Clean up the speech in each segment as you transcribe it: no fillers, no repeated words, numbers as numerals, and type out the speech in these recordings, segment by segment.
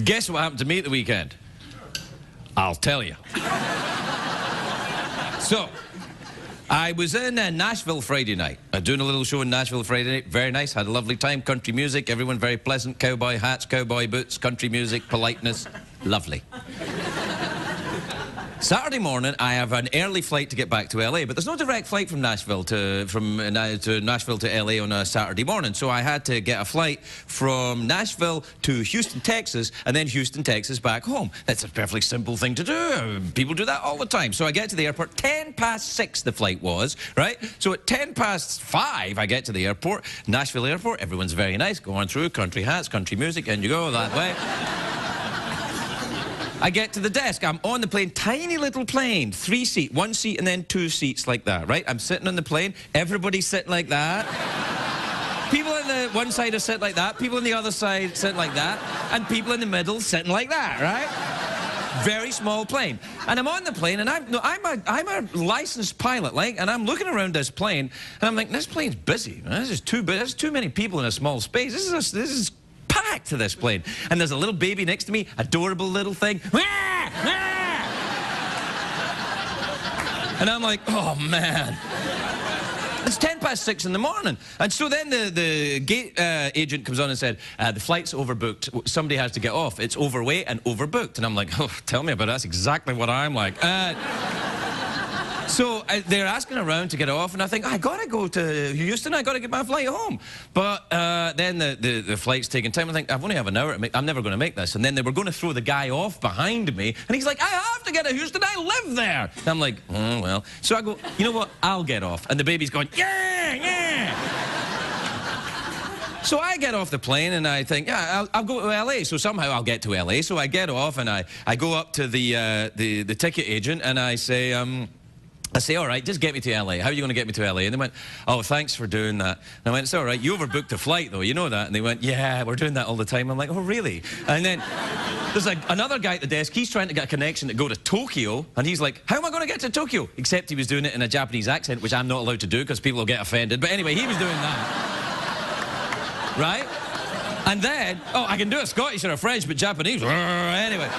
Guess what happened to me at the weekend? I'll tell you. So, I was in Nashville Friday night. Doing a little show in Nashville Friday night. Very nice. Had a lovely time. Country music. Everyone very pleasant. Cowboy hats, cowboy boots, country music, politeness. Lovely. Saturday morning, I have an early flight to get back to LA, but there's no direct flight from Nashville to Nashville to LA on a Saturday morning. So I had to get a flight from Nashville to Houston, Texas, and then Houston, Texas back home. That's a perfectly simple thing to do. People do that all the time. So I get to the airport, 6:10 the flight was, right? So at 5:10, I get to the airport, Nashville airport. Everyone's very nice, going through, country hats, country music, and you go that way. I get to the desk, I'm on the plane, tiny little plane, 3-seat, 1 seat and then 2 seats like that, right? I'm sitting on the plane, everybody's sitting like that. People on the one side are sitting like that, people on the other side sitting like that, and people in the middle sitting like that, right? Very small plane. And I'm on the plane, and I'm a licensed pilot, like, and I'm looking around this plane, and I'm like, this plane's busy. This is too busy. There's too many people in a small space. This is packed to this plane. And there's a little baby next to me, adorable little thing. And I'm like, oh man. It's 6:10 in the morning. And so then the gate agent comes on and said, the flight's overbooked. Somebody has to get off. It's overweight and overbooked. And I'm like, oh, tell me about it. That's exactly what I'm like. So they're asking around to get off, and I think, I gotta go to Houston, I gotta get my flight home. But then the flight's taking time. I think, I've only have an hour to make, I'm never gonna make this. And then they were gonna throw the guy off behind me, and he's like, I have to get to Houston, I live there. And I'm like, oh, well. So I go, you know what, I'll get off. And the baby's going, yeah, yeah. So I get off the plane, and I think, yeah, I'll go to LA. So somehow I'll get to LA. So I get off, and I go up to the ticket agent, and I say, all right, just get me to LA. How are you going to get me to LA? And they went, oh, thanks for doing that. And I went, it's all right, you overbooked a flight, though, you know that? And they went, yeah, we're doing that all the time. I'm like, oh, really? And then there's another guy at the desk, he's trying to get a connection to go to Tokyo, and he's like, how am I going to get to Tokyo? Except he was doing it in a Japanese accent, which I'm not allowed to do, because people will get offended. But anyway, he was doing that. Right? And then, oh, I can do a Scottish or a French, but Japanese, anyway.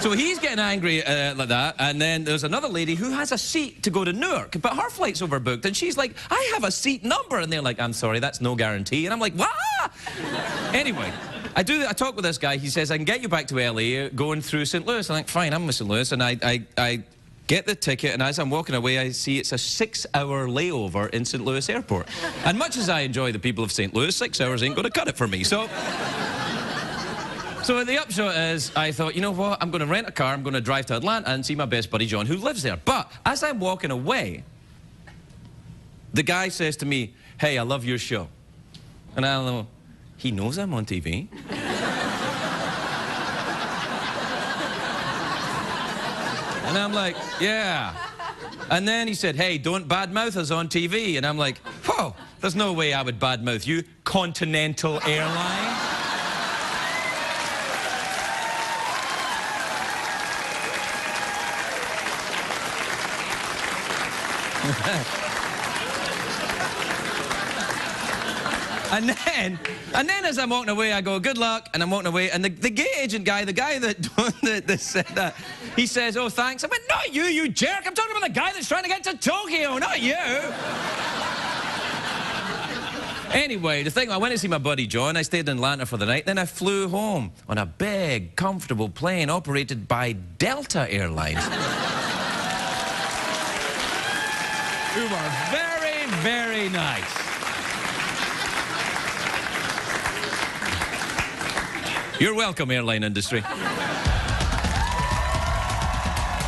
So he's getting angry like that, and then there's another lady who has a seat to go to Newark, but her flight's overbooked, and she's like, I have a seat number, and they're like, I'm sorry, that's no guarantee, and I'm like, what? Anyway, I talk with this guy, he says, I can get you back to LA going through St. Louis. I'm like, fine, I'm with St. Louis, and I get the ticket, and as I'm walking away, I see it's a 6-hour layover in St. Louis Airport. And much as I enjoy the people of St. Louis, 6 hours ain't gonna cut it for me, so the upshot is, I thought, you know what, I'm going to rent a car, I'm going to drive to Atlanta and see my best buddy John, who lives there. But as I'm walking away, the guy says to me, hey, I love your show. And I don't know, he knows I'm on TV. And I'm like, yeah. And then he said, hey, don't badmouth us on TV. And I'm like, whoa, there's no way I would badmouth you, Continental Airline. And then as I'm walking away, I go, good luck, and I'm walking away, and the gate agent guy, the guy that said that, he says, oh, thanks. I went, not you, you jerk. I'm talking about the guy that's trying to get to Tokyo, not you. Anyway, the thing, I went to see my buddy John. I stayed in Atlanta for the night. Then I flew home on a big, comfortable plane operated by Delta Airlines. Who were very, very nice. You're welcome, airline industry.